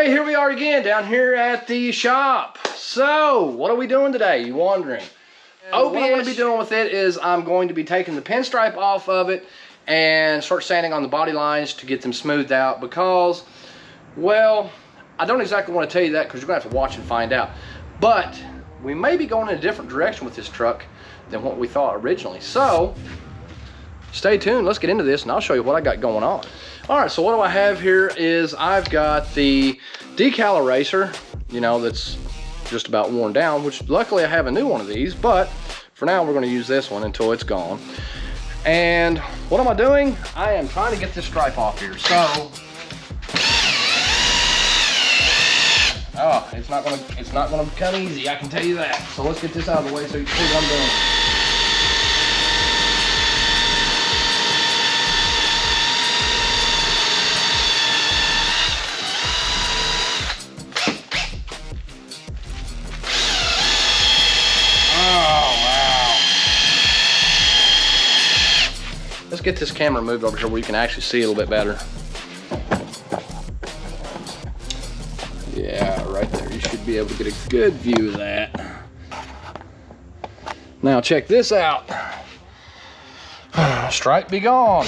Hey, here we are again down here at the shop. So, what are we doing today? You wondering? What I'm going to be doing with it is I'm going to be taking the pinstripe off of it and start sanding on the body lines to get them smoothed out because, well, I don't exactly want to tell you that because you're going to have to watch and find out. But we may be going in a different direction with this truck than what we thought originally. So, stay tuned. Let's get into this and I'll show you what I got going on. All right, so what do I have here is I've got the decal eraser, you know, that's just about worn down, which luckily I have a new one of these, but for now we're going to use this one until it's gone. And what am I doing? I am trying to get this stripe off here. So, it's not gonna become easy, I can tell you that. So let's get this out of the way so you can see what I'm doing. Let's get this camera moved over here where you can actually see a little bit better. Yeah, right there. You should be able to get a good view of that. Now check this out. Stripe be gone.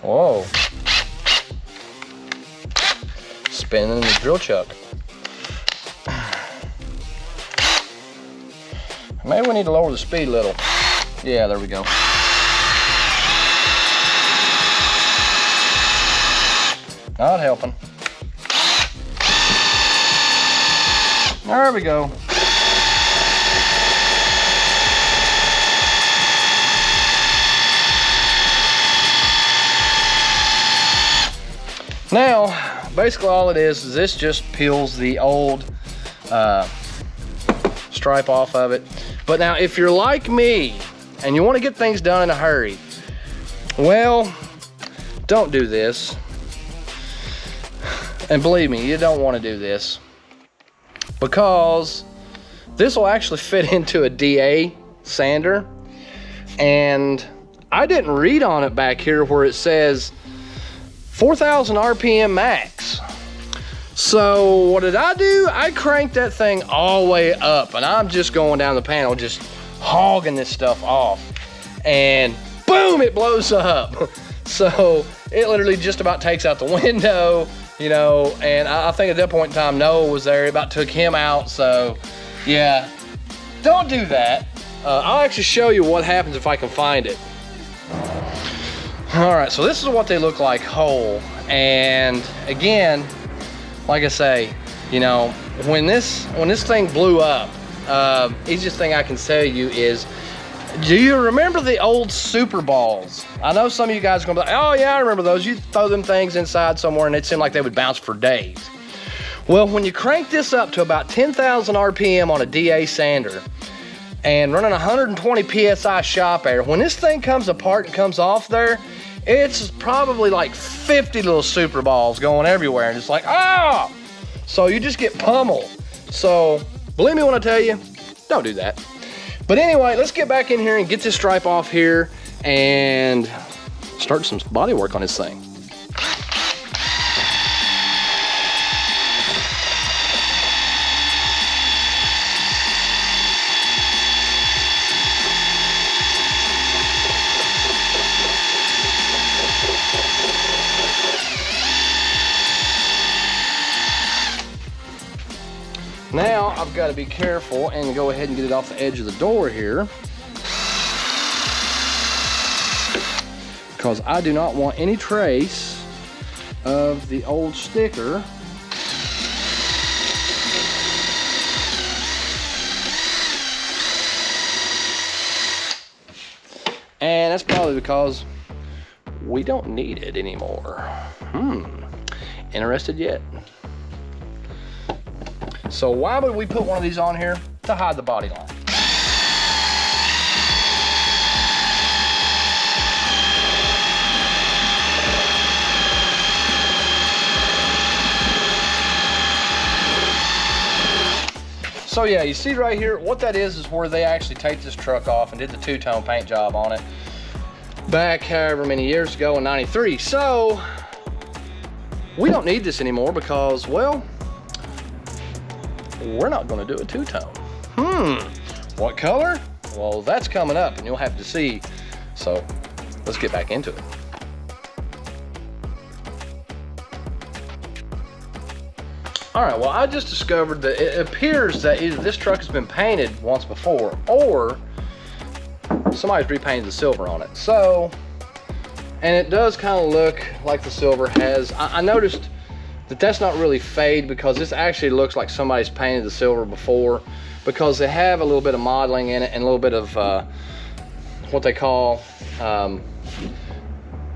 Whoa. Spinning the drill chuck. Maybe we need to lower the speed a little. Yeah, there we go. Not helping. There we go. Now, basically all it is this just peels the old stripe off of it. But now, if you're like me and you want to get things done in a hurry, well, don't do this. And believe me, you don't want to do this because this will actually fit into a DA sander. And I didn't read on it back here where it says 4,000 RPM max. So what did I do? I cranked that thing all the way up and I'm just going down the panel, just hogging this stuff off. And boom, it blows up. So it literally just about takes out the window, you know, and I think at that point in time, Noah was there, it about took him out. So yeah, don't do that. I'll actually show you what happens if I can find it. All right, so this is what they look like whole. And again, like I say, you know, when this thing blew up, easiest thing I can tell you is, do you remember the old Super Balls? I know some of you guys are gonna be like, oh yeah, I remember those. You throw them things inside somewhere and it seemed like they would bounce for days. Well, when you crank this up to about 10,000 RPM on a DA sander and running 120 PSI shop air, when this thing comes apart and comes off there, it's probably like 50 little Super Balls going everywhere and it's like, ah! So you just get pummeled. So believe me when I tell you, don't do that. But anyway, let's get back in here and get this stripe off here and start some body work on this thing. Now I've got to be careful and go ahead and get it off the edge of the door here because I do not want any trace of the old sticker. And that's probably because we don't need it anymore. Interested yet? So why would we put one of these on here? To hide the body line. So yeah, you see right here, what that is where they actually taped this truck off and did the two-tone paint job on it back however many years ago in '93. So we don't need this anymore because, well, we're not gonna do a two-tone. What color? Well, that's coming up and you'll have to see. So let's get back into it. All right, well, I just discovered that it appears that either this truck has been painted once before or somebody's repainted the silver on it. So, and it does kind of look like the silver has, I noticed that that's not really fade because this actually looks like somebody's painted the silver before, because they have a little bit of modeling in it and a little bit of what they call,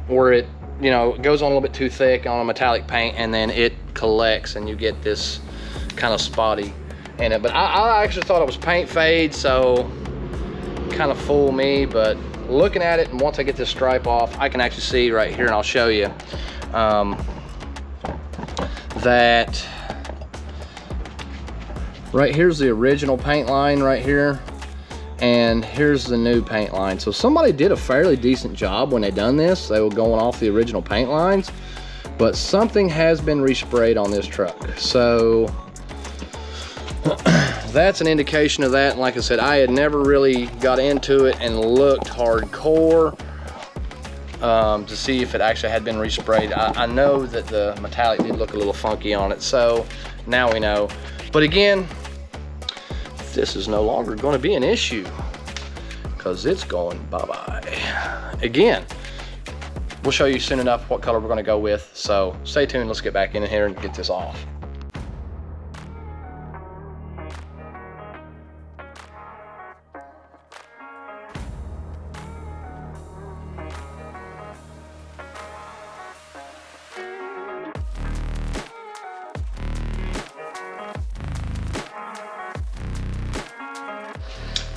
where it, you know, it goes on a little bit too thick on a metallic paint and then it collects and you get this kind of spotty in it. But I actually thought it was paint fade, so kind of fooled me. But looking at it, and once I get this stripe off, I can actually see right here, and I'll show you that right here's the original paint line right here, and here's the new paint line. So somebody did a fairly decent job when they done this. They were going off the original paint lines, but something has been resprayed on this truck. So that's an indication of that. And like I said, I had never really got into it and looked hardcore to see if it actually had been resprayed. I know that the metallic did look a little funky on it, so now we know. But again, this is no longer going to be an issue because it's going bye-bye. Again, we'll show you soon enough what color we're going to go with, so stay tuned. Let's get back in here and get this off.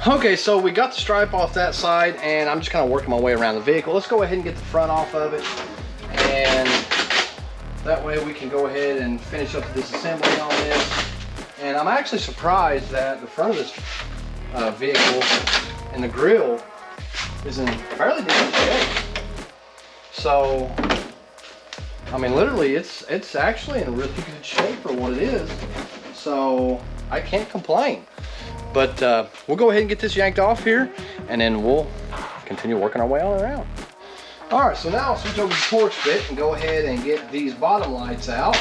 Okay, so we got the stripe off that side, and I'm just kind of working my way around the vehicle. Let's go ahead and get the front off of it, and that way we can go ahead and finish up the disassembly on this. And I'm actually surprised that the front of this vehicle and the grill is in fairly decent shape. So, I mean, literally, it's actually in really good shape for what it is. So I can't complain. But we'll go ahead and get this yanked off here, and then we'll continue working our way on around. All right, so now I'll switch over to the torch bit and go ahead and get these bottom lights out.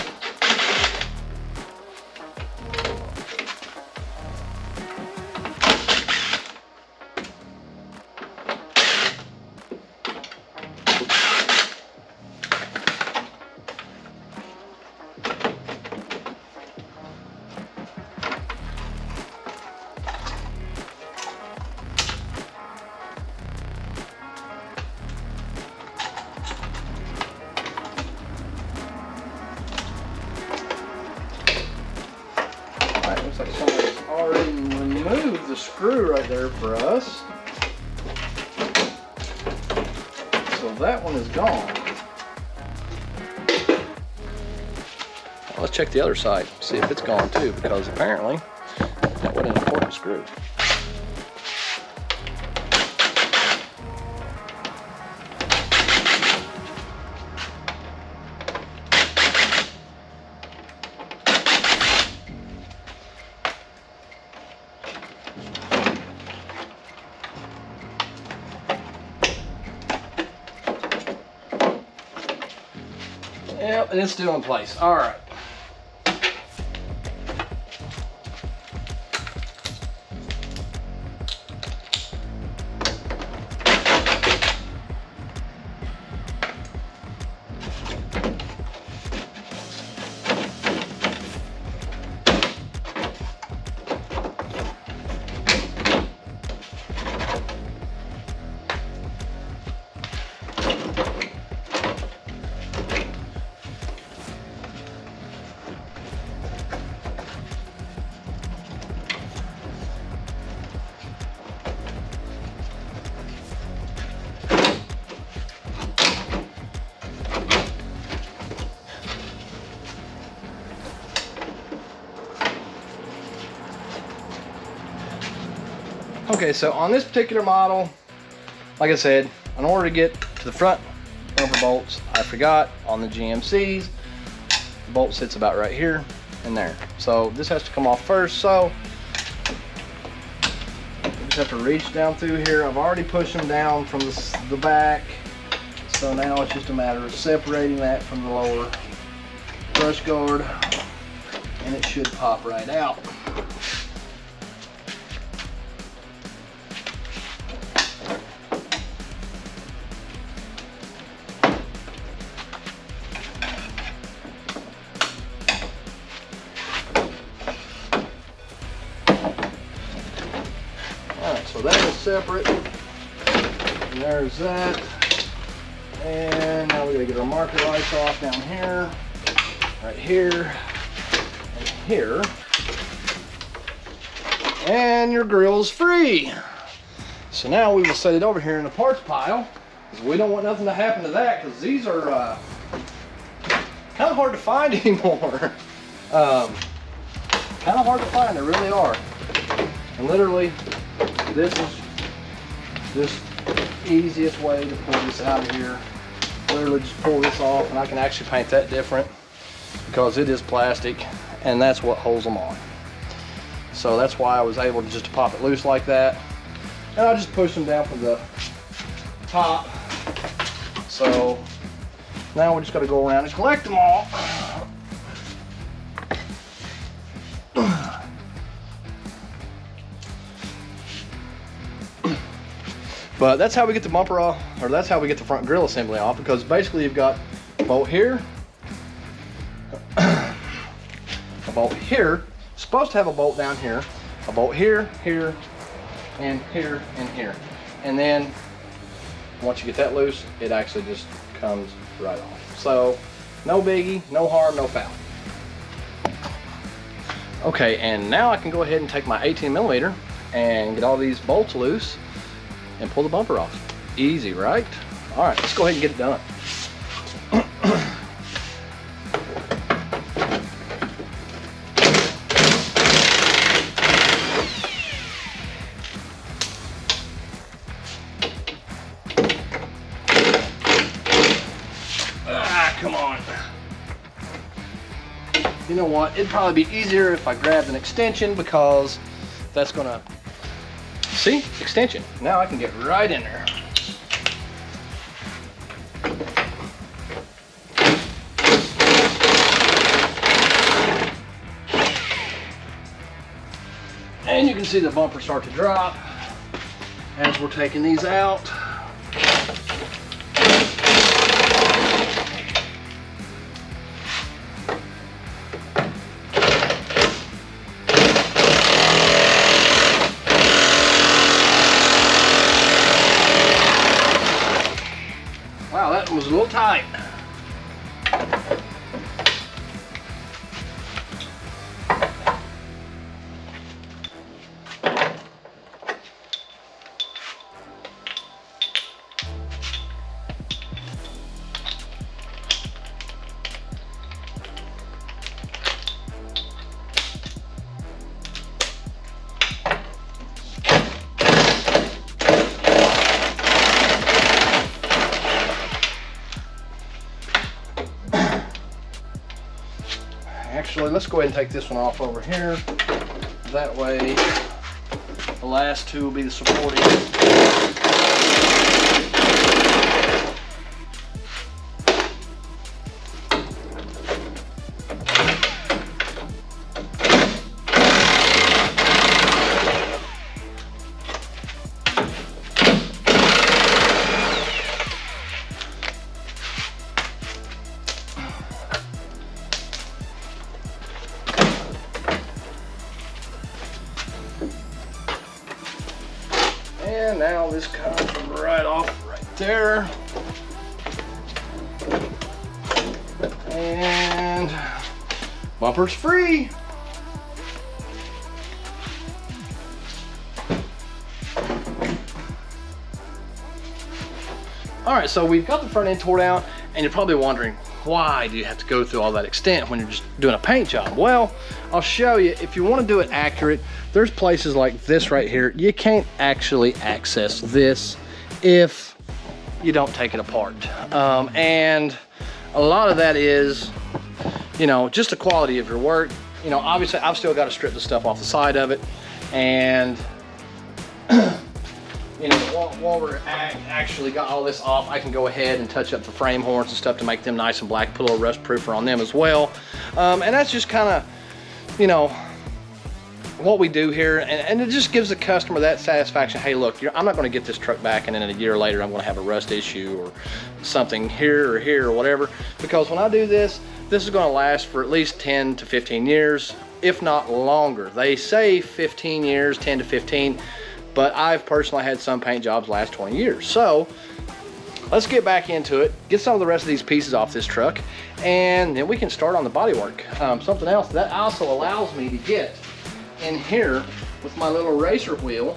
Looks like somebody's already removed the screw right there for us. So that one is gone. Well, let's check the other side, see if it's gone too, because apparently that was an important screw. Yep, and it's still in place. All right. Okay, so on this particular model, like I said, in order to get to the front bumper bolts, I forgot on the GMCs, The bolt sits about right here and there. So this has to come off first. So you just have to reach down through here. I've already pushed them down from the back. So now it's just a matter of separating that from the lower brush guard, and it should pop right out. Alright, so that is separate. And there's that. And now we're going to get our marker lights off down here, right here, and here. And your grill's free. So now we will set it over here in the parts pile, because we don't want nothing to happen to that, because these are kind of hard to find anymore. Kind of hard to find, they really are. And literally, this is just easiest way to pull this out of here. Literally just pull this off, and I can actually paint that different because it is plastic, and that's what holds them on. So that's why I was able to just pop it loose like that, and I just push them down from the top. So now we just got to go around and collect them all. But that's how we get the bumper off, or that's how we get the front grille assembly off, because basically you've got a bolt here, a bolt here, supposed to have a bolt down here, a bolt here, here, and here, and here. And then once you get that loose, it actually just comes right off. So no biggie, no harm, no foul. Okay, and now I can go ahead and take my 18mm and get all these bolts loose and pull the bumper off. Easy, right? All right, let's go ahead and get it done. Come on. You know what? It'd probably be easier if I grabbed an extension, because that's gonna, see, extension. Now I can get right in there. And you can see the bumper start to drop as we're taking these out. Wow, that was a little tight. Actually, let's go ahead and take this one off over here. That way, the last two will be the supporting. And now this comes right off right there. And bumper's free. All right, so we've got the front end tore down, and you're probably wondering, why do you have to go through all that extent when you're just doing a paint job? Well, I'll show you. If you want to do it accurate, there's places like this right here. You can't actually access this if you don't take it apart. And a lot of that is you know, just the quality of your work. You know, obviously I've still got to strip the stuff off the side of it, and you know, while we're actually got all this off, I can go ahead and touch up the frame horns and stuff to make them nice and black, put a little rust proofer on them as well. And that's just kind of, you know, what we do here, and it just gives the customer that satisfaction. Hey, look, I'm not going to get this truck back and then a year later I'm going to have a rust issue or something here or whatever, because when I do this, this is going to last for at least 10 to 15 years, if not longer. They say 15 years, 10 to 15, but I've personally had some paint jobs last 20 years. So let's get back into it, get some of the rest of these pieces off this truck, and then we can start on the bodywork. Something else that also allows me to get in here with my little racer wheel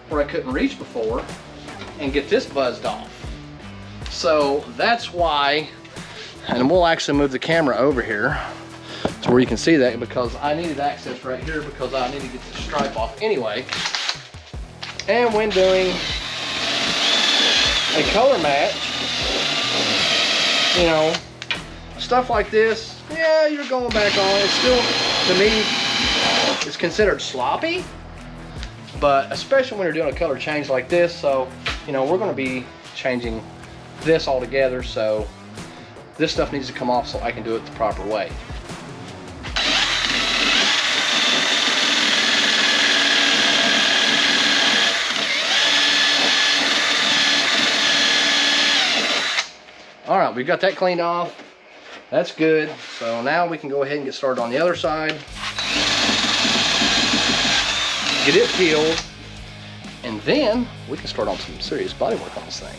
where I couldn't reach before and get this buzzed off. So that's why, and we'll actually move the camera over here to where you can see that, because I needed access right here because I need to get the stripe off anyway. And when doing a color match, you know, stuff like this, yeah, you're going back on. It's still, to me, it's considered sloppy, but especially when you're doing a color change like this. So, you know, we're going to be changing this all together, so this stuff needs to come off so I can do it the proper way. All right, we've got that cleaned off. That's good. So now we can go ahead and get started on the other side. Get it peeled, and then we can start on some serious bodywork on this thing.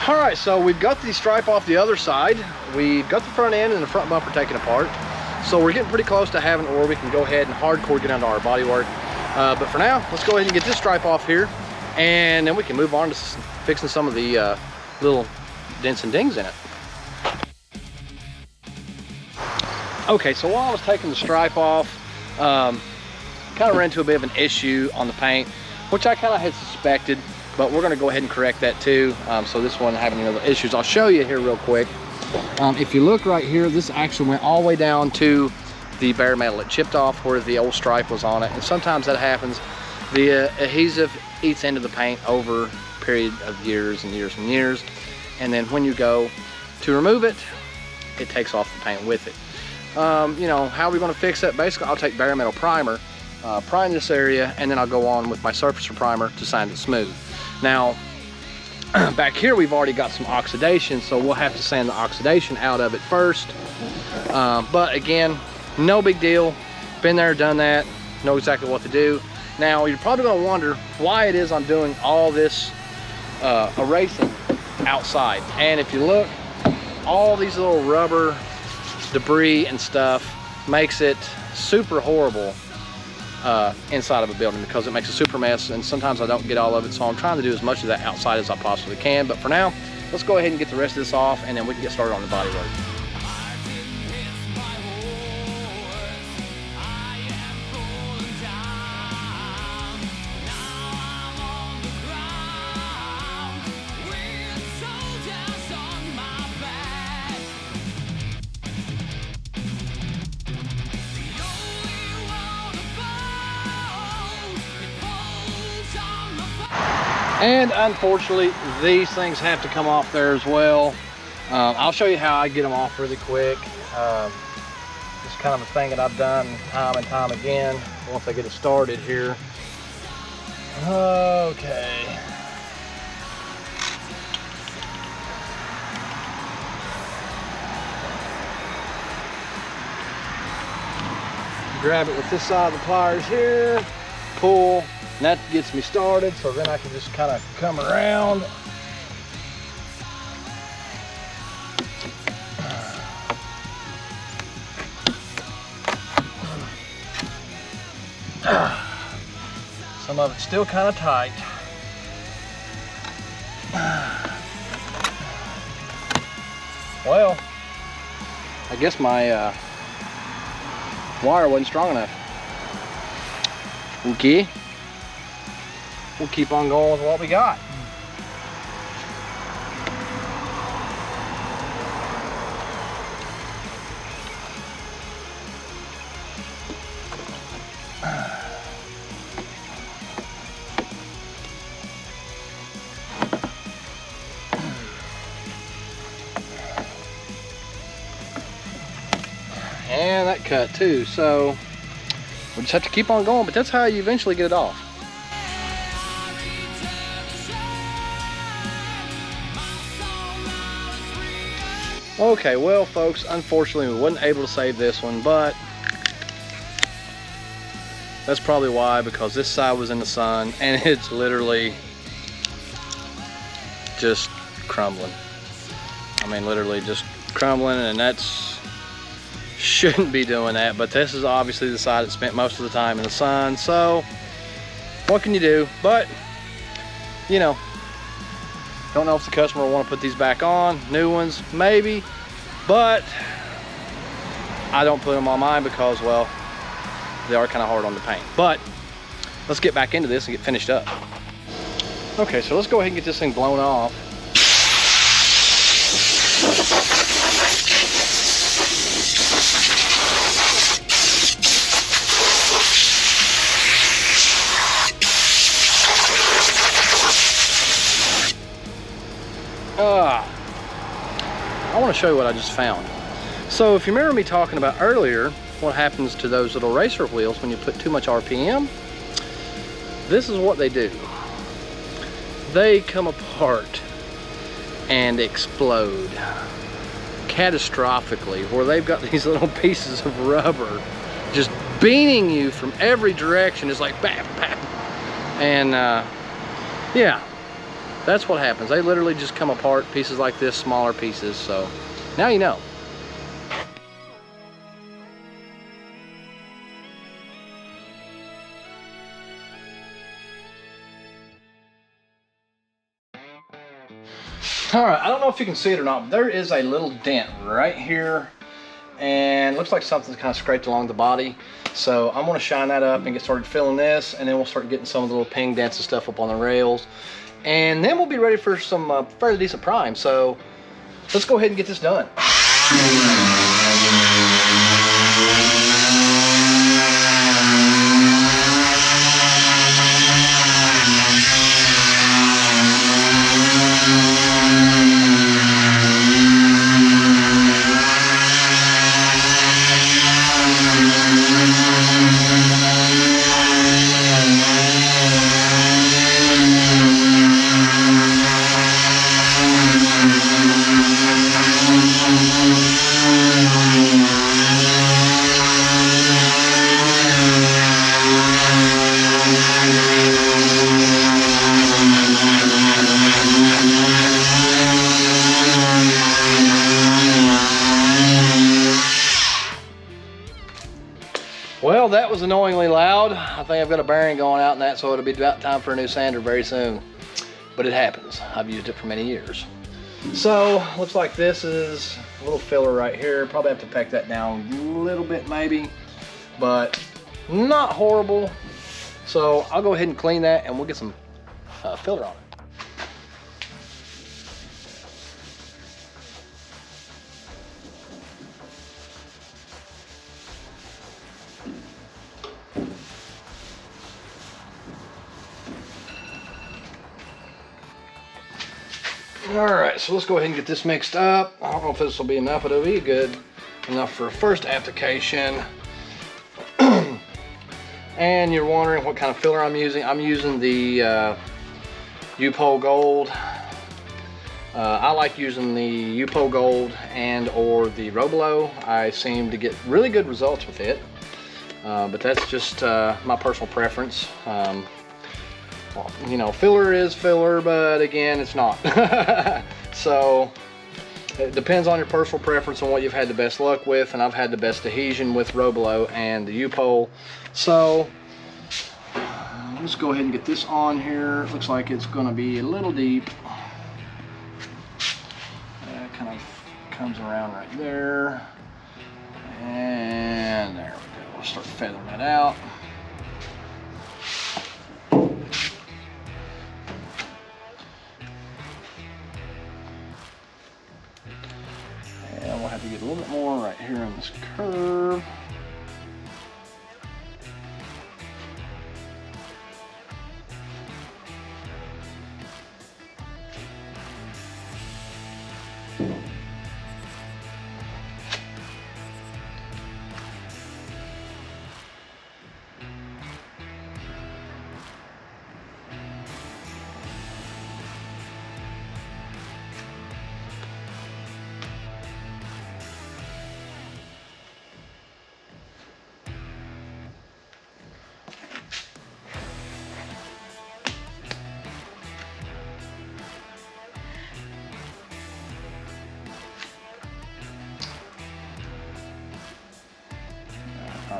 All right, so we've got the stripe off the other side. We've got the front end and the front bumper taken apart. So we're getting pretty close to having where we can go ahead and hardcore get onto our bodywork. But for now, let's go ahead and get this stripe off here, and then we can move on to fixing some of the little dents and dings in it. Okay, so while I was taking the stripe off, kind of ran into a bit of an issue on the paint, which I kind of had suspected, but we're going to go ahead and correct that too, so this one having any other issues. I'll show you here real quick. If you look right here, this actually went all the way down to the bare metal. It chipped off where the old stripe was on it, and sometimes that happens. The adhesive eats into the paint over a period of years and years and years, and then when you go to remove it, it takes off the paint with it. You know, how are we going to fix that? Basically, I'll take bare metal primer, prime this area, and then I'll go on with my surfacer primer to sand it smooth. Now, back here we've already got some oxidation, so we'll have to sand the oxidation out of it first. But again, no big deal. Been there, done that, know exactly what to do. Now, you're probably going to wonder why it is I'm doing all this erasing outside. And if you look, all these little rubber debris and stuff makes it super horrible inside of a building, because it makes a super mess, and sometimes I don't get all of it, so I'm trying to do as much of that outside as I possibly can. But for now, let's go ahead and get the rest of this off, and then we can get started on the bodywork. And unfortunately, these things have to come off there as well. I'll show you how I get them off really quick. It's kind of a thing that I've done time and time again once I get it started here. Okay. Grab it with this side of the pliers here, pull. And that gets me started, so then I can just kind of come around. Some of it's still kind of tight. Well, I guess my wire wasn't strong enough. Okay. We'll keep on going with what we got. and that cut too. So we just have to keep on going, but that's how you eventually get it off. Okay, well folks, unfortunately we wasn't able to save this one, but that's probably why, because this side was in the sun and it's literally just crumbling. I mean, literally just crumbling, and that's shouldn't be doing that, but this is obviously the side that spent most of the time in the sun, so what can you do? But you know, don't know if the customer will want to put these back on, new ones maybe, but I don't put them on mine because, well, they are kind of hard on the paint. But let's get back into this and get finished up. Okay, so let's go ahead and get this thing blown off. I want to show you what I just found. So if you remember me talking about earlier what happens to those little racer wheels when you put too much RPM, this is what they do. They come apart and explode catastrophically, where they've got these little pieces of rubber just beating you from every direction. It's like bam, bam. And yeah, that's what happens. They literally just come apart, pieces like this, smaller pieces. So now you know. All right, I don't know if you can see it or not, but there is a little dent right here, and it looks like something's kind of scraped along the body. So I'm gonna shine that up and get started filling this, and then we'll start getting some of the little ping dents and stuff up on the rails. And then we'll be ready for some fairly decent prime. So let's go ahead and get this done. Well, that was annoyingly loud. I think I've got a bearing going out in that, so it'll be about time for a new sander very soon. But it happens. I've used it for many years. So, looks like this is a little filler right here. Probably have to pack that down a little bit maybe, but not horrible. So I'll go ahead and clean that and we'll get some filler on it. All right, so let's go ahead and get this mixed up. I don't know if this will be enough, but it'll be good enough for a first application. And you're wondering what kind of filler I'm using. I'm using the U-Pole Gold. I like using the U-Pole Gold and or the Robolo. I seem to get really good results with it, but that's just my personal preference. You know, filler is filler, but again, it's not. So it depends on your personal preference and what you've had the best luck with, and I've had the best adhesion with Robolo and the U-Pole. So let's go ahead and get this on here. It looks like it's going to be a little deep. That kind of comes around right there, and there we go. We'll start feathering that out. And we'll have to get a little bit more right here on this curve.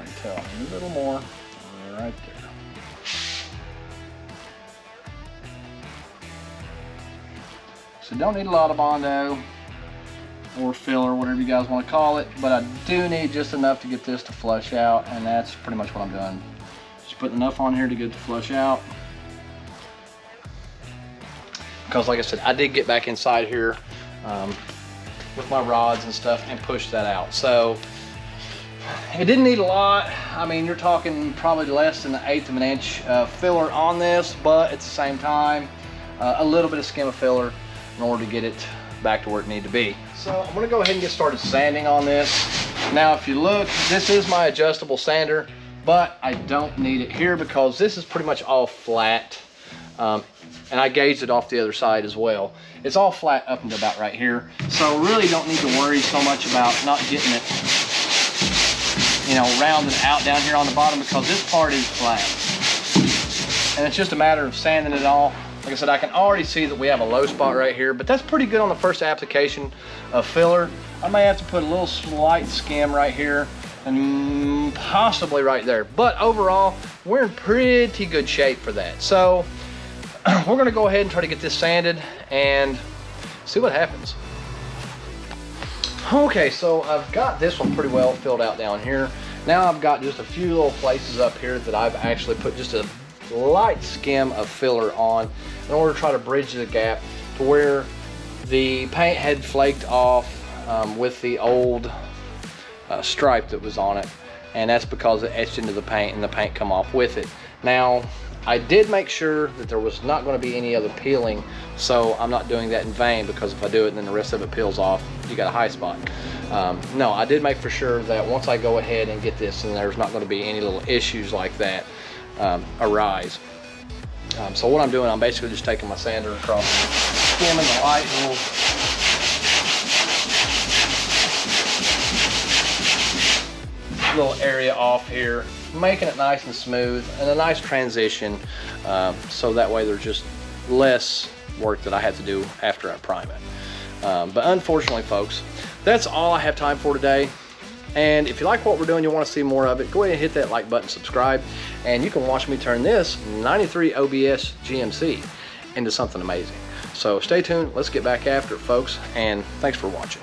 can tell. A little more right there. So don't need a lot of Bondo or filler, whatever you guys want to call it, but I do need just enough to get this to flush out, and that's pretty much what I'm doing. Just putting enough on here to get it to flush out. Because like I said, I did get back inside here with my rods and stuff and push that out. So it didn't need a lot. I mean, you're talking probably less than 1/8 of an inch filler on this, but at the same time, a little bit of skim of filler in order to get it back to where it needed to be. So I'm gonna go ahead and get started sanding on this. Now, if you look, this is my adjustable sander, but I don't need it here because this is pretty much all flat. And I gauged it off the other side as well. It's all flat up and about right here. So really don't need to worry so much about not getting it, you know, rounded out down here on the bottom because this part is flat. And it's just a matter of sanding it all. Like I said, I can already see that we have a low spot right here, but that's pretty good on the first application of filler. I may have to put a little slight skim right here and possibly right there. But overall, we're in pretty good shape for that. So we're gonna go ahead and try to get this sanded and see what happens. Okay, so I've got this one pretty well filled out down here. Now I've got just a few little places up here that I've actually put just a light skim of filler on in order to try to bridge the gap to where the paint had flaked off with the old stripe that was on it, and that's because it etched into the paint and the paint come off with it. Now I did make sure that there was not going to be any other peeling, so I'm not doing that in vain, because if I do it and then the rest of it peels off, you got a high spot. No, I did make for sure that once I go ahead and get this, and there's not going to be any little issues like that arise. So what I'm doing, I'm basically just taking my sander across, skimming the light little area off here, making it nice and smooth and a nice transition, so that way there's just less work that I have to do after I prime it. But unfortunately, folks, that's all I have time for today. And if you like what we're doing, you want to see more of it, go ahead and hit that like button, subscribe, and you can watch me turn this 93 OBS GMC into something amazing. So stay tuned, let's get back after it, folks, and thanks for watching.